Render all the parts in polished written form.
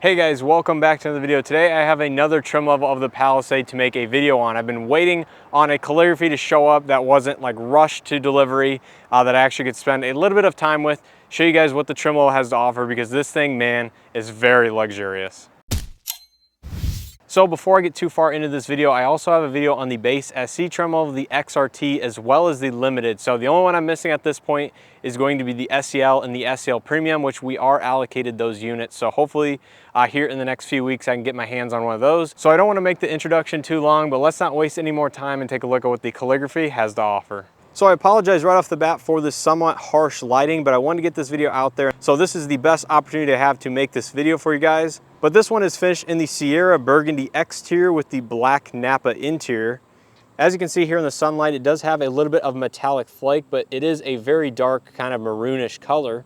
Hey guys, welcome back to another video. Today I have another trim level of the Palisade to make a video on. I've been waiting on a calligraphy to show up that wasn't like rushed to delivery, that I actually could spend a little bit of time with, show you guys what the trim level has to offer, because this thing, man, is very luxurious. So before I get too far into this video, I also have a video on the base SC trim level, the XRT, as well as the Limited. So the only one I'm missing at this point is going to be the SCL and the SCL Premium, which we are allocated those units. So hopefully here in the next few weeks, I can get my hands on one of those. So I don't want to make the introduction too long, but let's not waste any more time and take a look at what the calligraphy has to offer. So I apologize right off the bat for this somewhat harsh lighting, but I wanted to get this video out there. So this is the best opportunity to have to make this video for you guys. But this one is finished in the Sierra Burgundy exterior with the black Napa interior. As you can see here in the sunlight, it does have a little bit of metallic flake, but it is a very dark kind of maroonish color.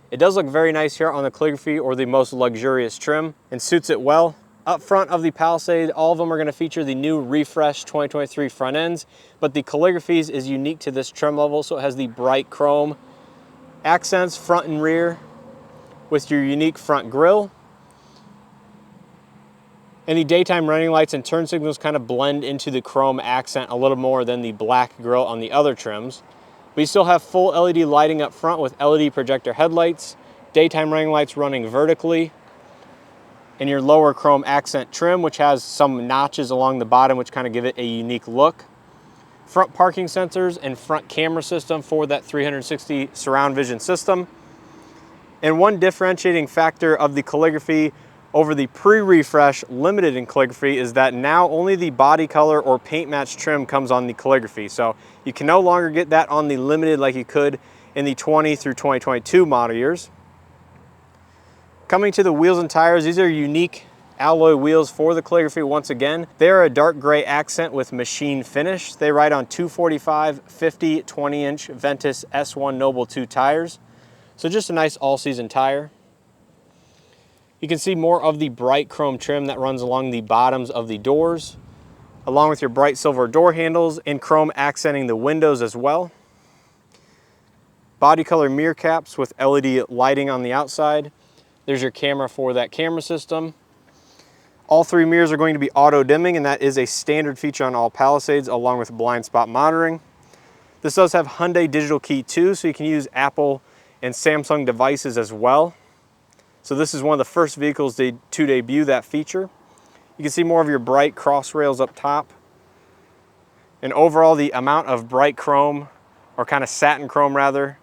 It does look very nice here on the calligraphy, or the most luxurious trim, and suits it well. Up front of the Palisade, all of them are going to feature the new refreshed 2023 front ends, but the calligraphies is unique to this trim level, so it has the bright chrome accents front and rear with your unique front grille. And the daytime running lights and turn signals kind of blend into the chrome accent a little more than the black grille on the other trims. But you still have full LED lighting up front with LED projector headlights, daytime running lights running vertically, and your lower chrome accent trim, which has some notches along the bottom, which kind of give it a unique look. Front parking sensors and front camera system for that 360 surround vision system. And one differentiating factor of the calligraphy over the pre-refresh Limited in Calligraphy is that now only the body color or paint match trim comes on the calligraphy. So you can no longer get that on the Limited like you could in the 20 through 2022 model years. Coming to the wheels and tires, these are unique alloy wheels for the calligraphy once again. They are a dark gray accent with machine finish. They ride on 245, 50, 20-inch Ventus S1 Noble 2 tires. So just a nice all-season tire. You can see more of the bright chrome trim that runs along the bottoms of the doors, along with your bright silver door handles and chrome accenting the windows as well. Body color mirror caps with LED lighting on the outside. There's your camera for that camera system. All three mirrors are going to be auto dimming, and that is a standard feature on all Palisades, along with blind spot monitoring. This does have Hyundai digital key too, so you can use Apple and Samsung devices as well. So this is one of the first vehicles to debut that feature. You can see more of your bright cross rails up top. And overall, the amount of bright chrome, or kind of satin chrome rather,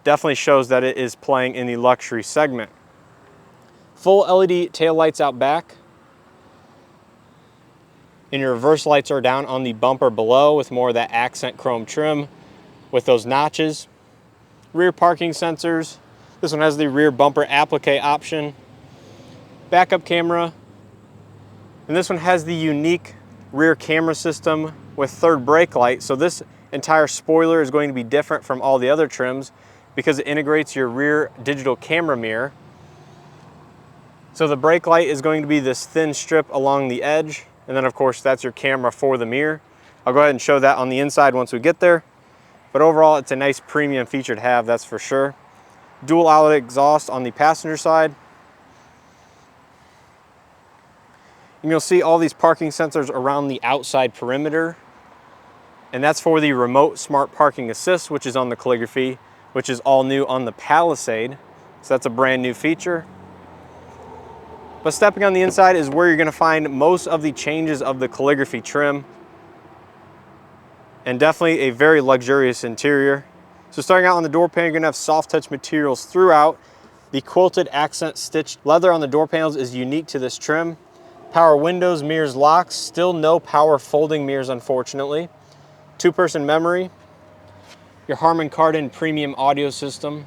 definitely shows that it is playing in the luxury segment. Full LED tail lights out back. And your reverse lights are down on the bumper below with more of that accent chrome trim with those notches. Rear parking sensors. This one has the rear bumper applique option. Backup camera. And this one has the unique rear camera system with third brake light. So this entire spoiler is going to be different from all the other trims because it integrates your rear digital camera mirror. So the brake light is going to be this thin strip along the edge. And then of course that's your camera for the mirror. I'll go ahead and show that on the inside once we get there. But overall, it's a nice premium feature to have, that's for sure. Dual outlet exhaust on the passenger side. And you'll see all these parking sensors around the outside perimeter. And that's for the remote smart parking assist, which is on the calligraphy, which is all new on the Palisade. So that's a brand new feature. But stepping on the inside is where you're going to find most of the changes of the calligraphy trim. And definitely a very luxurious interior. So starting out on the door panel, you're going to have soft touch materials throughout. The quilted accent stitched leather on the door panels is unique to this trim. Power windows, mirrors, locks. Still no power folding mirrors, unfortunately. Two-person memory. Your Harman Kardon premium audio system.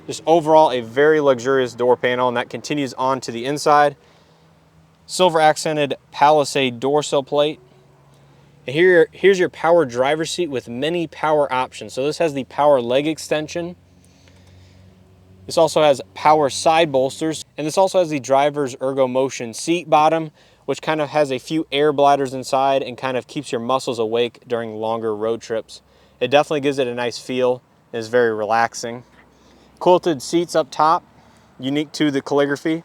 Just overall a very luxurious door panel, and that continues on to the inside. Silver accented Palisade door sill plate. And here's your power driver's seat with many power options. So this has the power leg extension. This also has power side bolsters. And this also has the driver's ergo motion seat bottom, which kind of has a few air bladders inside and kind of keeps your muscles awake during longer road trips. It definitely gives it a nice feel and is very relaxing. quilted seats up top, unique to the Calligraphy.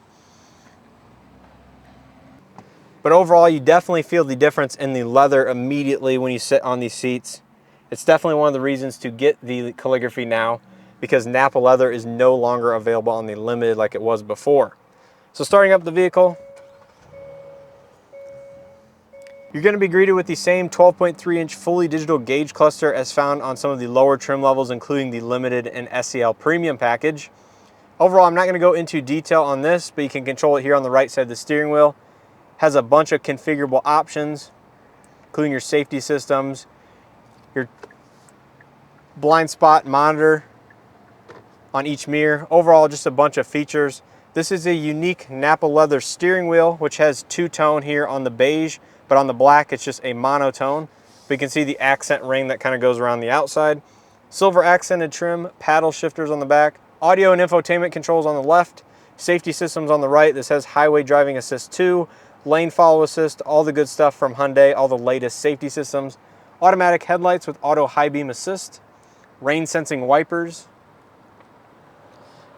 But overall, you definitely feel the difference in the leather immediately when you sit on these seats. It's definitely one of the reasons to get the Calligraphy now, because Nappa leather is no longer available on the Limited like it was before. So starting up the vehicle, you're going to be greeted with the same 12.3-inch fully digital gauge cluster as found on some of the lower trim levels, including the Limited and SEL Premium package. Overall, I'm not going to go into detail on this, but you can control it here on the right side of the steering wheel. Has a bunch of configurable options, including your safety systems, your blind spot monitor on each mirror. Overall, just a bunch of features. This is a unique Nappa leather steering wheel, which has two-tone here on the beige, but on the black, it's just a monotone. But you can see the accent ring that kind of goes around the outside. Silver accented trim, paddle shifters on the back, audio and infotainment controls on the left, safety systems on the right. This has highway driving assist 2, lane follow assist, all the good stuff from Hyundai, all the latest safety systems, automatic headlights with auto high beam assist, rain sensing wipers,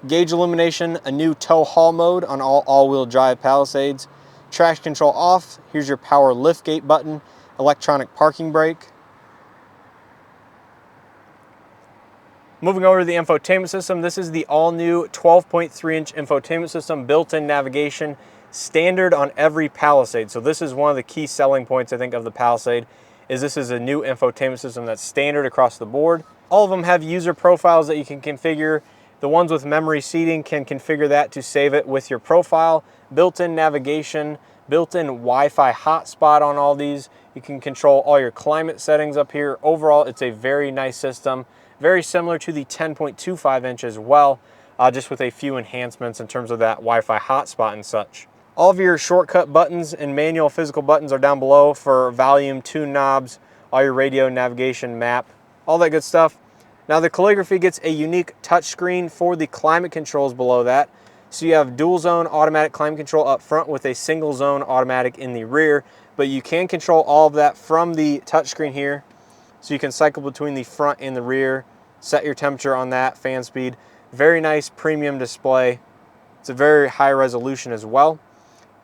gauge illumination, a new tow haul mode on all all-wheel drive Palisades, traction control off, here's your power lift gate button, electronic parking brake. Moving over to the infotainment system, this is the all-new 12.3-inch infotainment system, built-in navigation, standard on every Palisade. So this is one of the key selling points, I think, of the Palisade, is this is a new infotainment system that's standard across the board. All of them have user profiles that you can configure. The ones with memory seating can configure that to save it with your profile. Built-in navigation, built-in Wi-Fi hotspot on all these. You can control all your climate settings up here. Overall, it's a very nice system. Very similar to the 10.25 inch as well, just with a few enhancements in terms of that Wi-Fi hotspot and such. All of your shortcut buttons and manual physical buttons are down below for volume, tune knobs, all your radio, navigation, map, all that good stuff. Now the Calligraphy gets a unique touchscreen for the climate controls below that. So you have dual zone automatic climate control up front with a single zone automatic in the rear, but you can control all of that from the touchscreen here. So you can cycle between the front and the rear, set your temperature on that, fan speed. Very nice premium display. It's a very high resolution as well.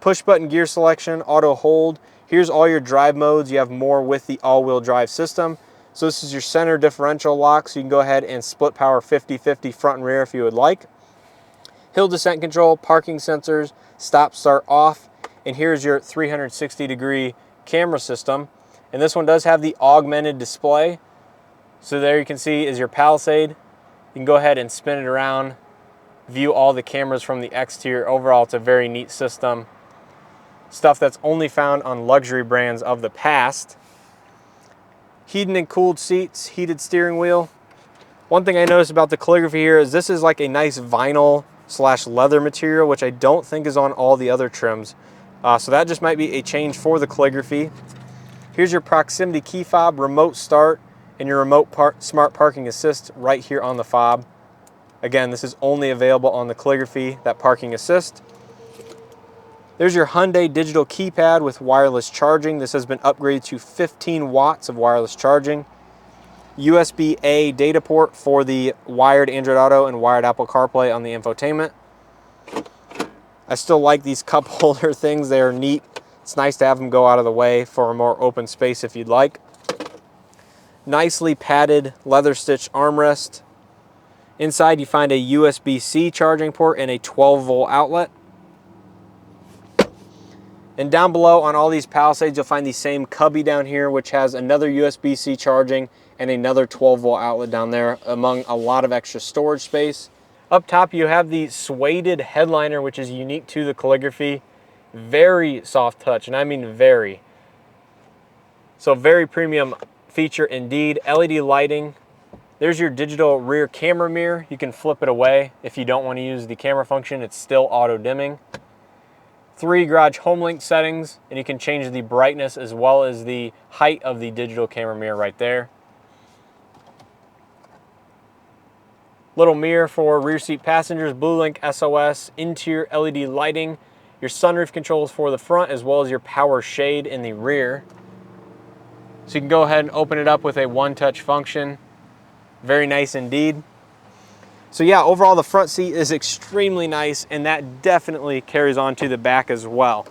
Push button gear selection, auto hold. Here's all your drive modes. You have more with the all-wheel drive system. So this is your center differential lock, so you can go ahead and split power 50-50 front and rear if you would like. Hill descent control, parking sensors, stop, start, off. And here's your 360-degree camera system. And this one does have the augmented display. So there you can see is your Palisade. You can go ahead and spin it around, view all the cameras from the exterior. Overall, it's a very neat system. Stuff that's only found on luxury brands of the past. Heated and cooled seats, heated steering wheel. One thing I noticed about the Calligraphy here is this is like a nice vinyl / leather material, which I don't think is on all the other trims. So that just might be a change for the Calligraphy. Here's your proximity key fob, remote start, and your remote smart parking assist right here on the fob. Again, this is only available on the Calligraphy, that parking assist. There's your Hyundai digital keypad with wireless charging. This has been upgraded to 15 watts of wireless charging. USB-A data port for the wired Android Auto and wired Apple CarPlay on the infotainment. I still like these cup holder things. They are neat. It's nice to have them go out of the way for a more open space if you'd like. Nicely padded leather stitch armrest. Inside you find a USB-C charging port and a 12-volt outlet. And down below on all these Palisades, you'll find the same cubby down here, which has another USB-C charging and another 12-volt outlet down there, among a lot of extra storage space. Up top, you have the suede headliner, which is unique to the Calligraphy. Very soft touch, and I mean very. So very premium feature indeed. LED lighting. There's your digital rear camera mirror. You can flip it away if you don't want to use the camera function. It's still auto dimming. 3 garage home link settings, and you can change the brightness as well as the height of the digital camera mirror right there. Little mirror for rear seat passengers, Blue Link SOS, interior LED lighting, your sunroof controls for the front as well as your power shade in the rear. So you can go ahead and open it up with a one-touch function. Very nice indeed. So yeah, overall the front seat is extremely nice, and that definitely carries on to the back as well.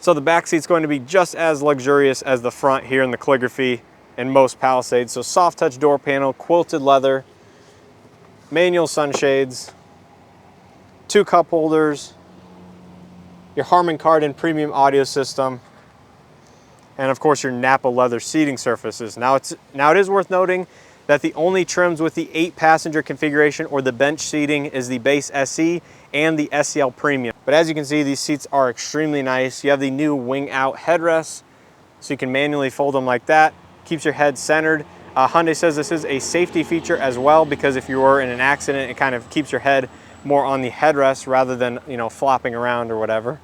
So the back seat's going to be just as luxurious as the front here in the Calligraphy and most Palisades. So soft touch door panel, quilted leather, manual sunshades, 2 cup holders, your Harman Kardon premium audio system, and of course your Napa leather seating surfaces. Now it is worth noting that the only trims with the 8-passenger configuration or the bench seating is the base SE and the SEL Premium. But as you can see, these seats are extremely nice. You have the new wing out headrests, so you can manually fold them like that. Keeps your head centered. Hyundai says this is a safety feature as well, because if you were in an accident, it kind of keeps your head more on the headrest rather than, you know, flopping around or whatever.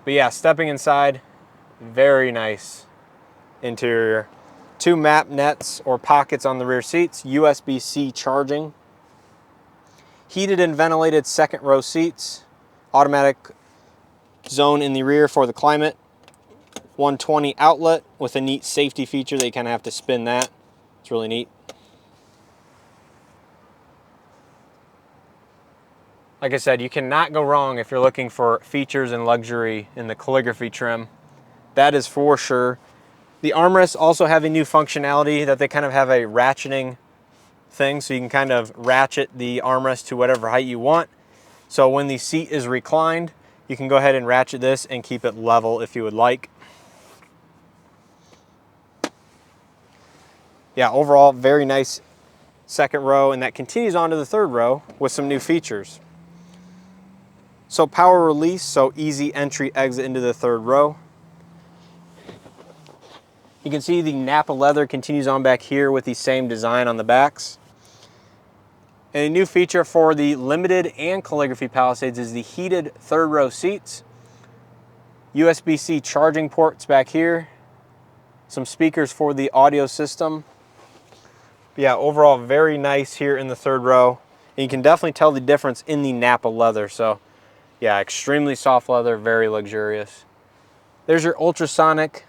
But yeah, stepping inside, very nice interior. 2 map nets or pockets on the rear seats, USB-C charging, heated and ventilated second row seats, automatic zone in the rear for the climate, 120 outlet with a neat safety feature that you kind of have to spin that. It's really neat. Like I said, you cannot go wrong if you're looking for features and luxury in the Calligraphy trim. That is for sure. The armrests also have a new functionality that they kind of have a ratcheting thing, so you can kind of ratchet the armrest to whatever height you want. So when the seat is reclined, you can go ahead and ratchet this and keep it level if you would like. Yeah, overall, very nice second row, and that continues on to the third row with some new features. So power release, so easy entry exit into the third row. You can see the Napa leather continues on back here with the same design on the backs. And a new feature for the Limited and Calligraphy Palisades is the heated third row seats. USB-C charging ports back here. Some speakers for the audio system. Yeah, overall very nice here in the third row. And you can definitely tell the difference in the Napa leather. So yeah, extremely soft leather, very luxurious. There's your ultrasonic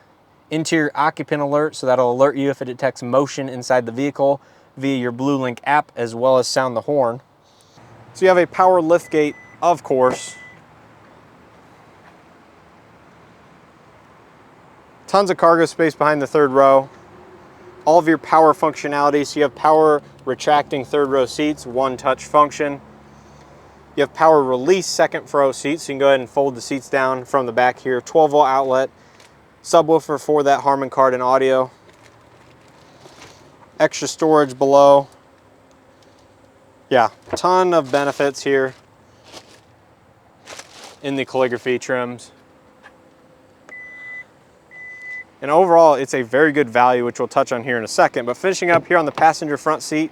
interior occupant alert, so that'll alert you if it detects motion inside the vehicle via your BlueLink app, as well as sound the horn. So you have a power liftgate, of course. Tons of cargo space behind the third row. All of your power functionality, so you have power retracting third row seats, one touch function. You have power release second row seats, so you can go ahead and fold the seats down from the back here. 12-volt outlet, subwoofer for that Harman Kardon audio. Extra storage below. Yeah, ton of benefits here in the Calligraphy trims. And overall, it's a very good value, which we'll touch on here in a second. But finishing up here on the passenger front seat,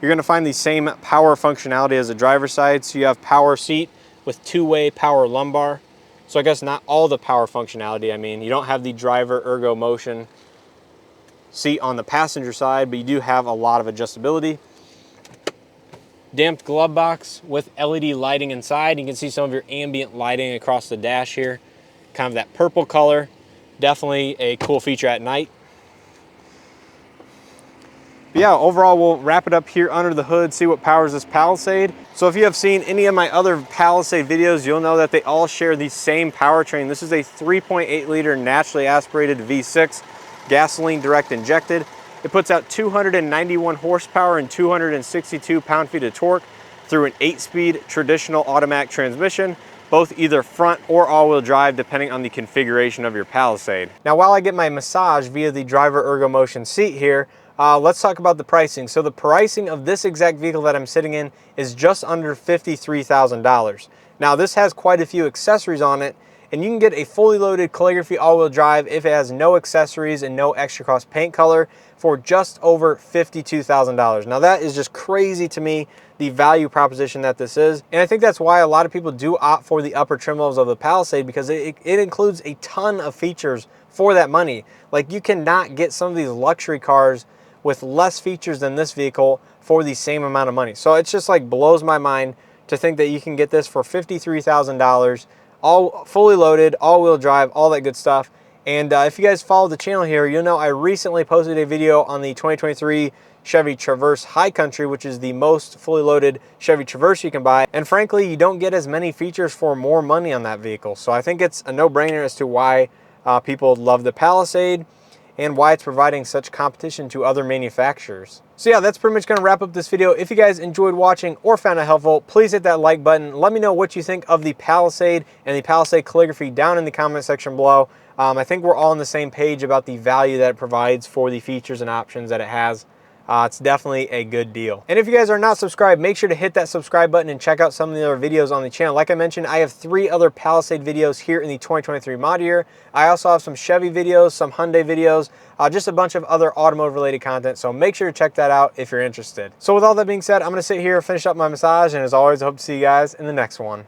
you're going to find the same power functionality as the driver's side. So you have power seat with 2-way power lumbar. So I guess not all the power functionality. I mean, you don't have the driver ergo motion seat on the passenger side, but you do have a lot of adjustability. Damped glove box with LED lighting inside. You can see some of your ambient lighting across the dash here. Kind of that purple color. Definitely a cool feature at night. But yeah, overall we'll wrap it up here under the hood, see what powers this Palisade. So if you have seen any of my other Palisade videos, you'll know that they all share the same powertrain. This is a 3.8 liter naturally aspirated V6, gasoline direct injected. It puts out 291 horsepower and 262 pound-feet of torque through an 8-speed traditional automatic transmission, both either front or all-wheel drive depending on the configuration of your Palisade. Now while I get my massage via the driver ergo motion seat here, let's talk about the pricing. So the pricing of this exact vehicle that I'm sitting in is just under $53,000. Now this has quite a few accessories on it, and you can get a fully loaded Calligraphy all-wheel drive if it has no accessories and no extra cost paint color for just over $52,000. Now that is just crazy to me, the value proposition that this is. And I think that's why a lot of people do opt for the upper trim levels of the Palisade, because it includes a ton of features for that money. Like, you cannot get some of these luxury cars with less features than this vehicle for the same amount of money. So it's just like blows my mind to think that you can get this for $53,000, all fully loaded, all-wheel drive, all that good stuff. And if you guys follow the channel here, you'll know I recently posted a video on the 2023 Chevy Traverse High Country, which is the most fully loaded Chevy Traverse you can buy. And frankly, you don't get as many features for more money on that vehicle. So I think it's a no-brainer as to why people love the Palisade and why it's providing such competition to other manufacturers. So yeah, that's pretty much gonna wrap up this video. If you guys enjoyed watching or found it helpful, please hit that like button. Let me know what you think of the Palisade and the Palisade Calligraphy down in the comment section below. I think we're all on the same page about the value that it provides for the features and options that it has. It's definitely a good deal. And if you guys are not subscribed, make sure to hit that subscribe button and check out some of the other videos on the channel. Like I mentioned, I have 3 other Palisade videos here in the 2023 model year. I also have some Chevy videos, some Hyundai videos, just a bunch of other automotive related content. So make sure to check that out if you're interested. So with all that being said, I'm gonna sit here, finish up my massage, and as always, I hope to see you guys in the next one.